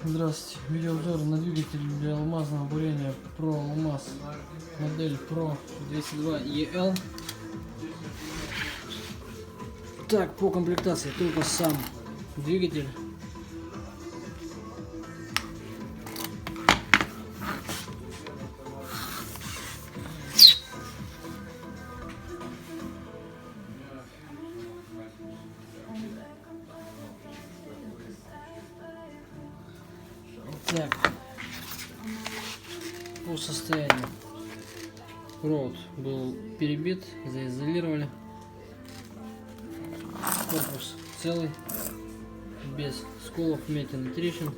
Здравствуйте. Видеообзор на двигатель для алмазного бурения Pro Алмаз. Модель Pro 202 EL. Так, по комплектации только сам двигатель. Так, по состоянию. Провод был перебит, заизолировали. Корпус целый, без сколов, вмятин и трещин.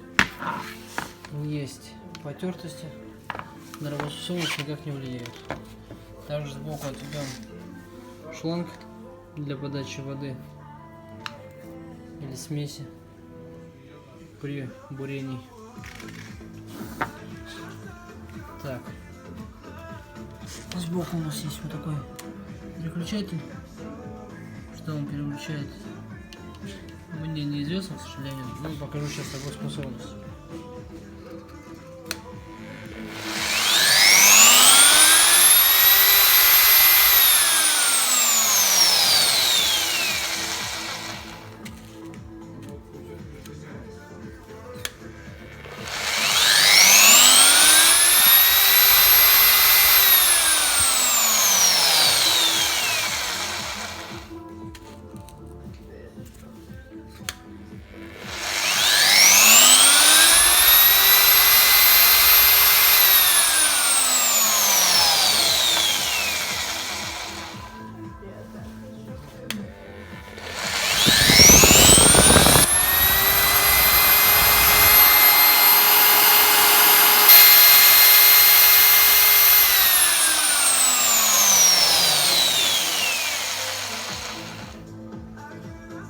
Есть потертости, на работоспособность никак не влияет. Также сбоку отведен шланг для подачи воды или смеси при бурении. Так, сбоку у нас есть вот такой переключатель. Что он переключает, мне неизвестно, к сожалению. Ну, покажу сейчас работоспособность.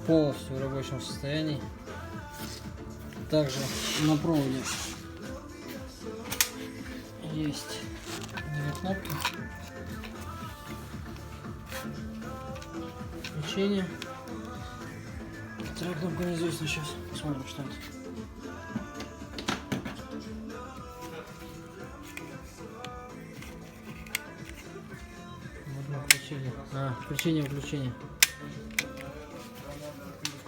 Полностью в рабочем состоянии. Также на проводе есть две кнопки включения. Вторая кнопка неизвестна, сейчас посмотрим, что это. Вот мы включили. Включение.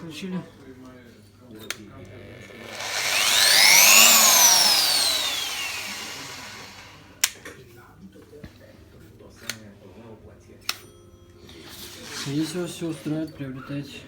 Включили. Если вас все устраивает, приобретайте.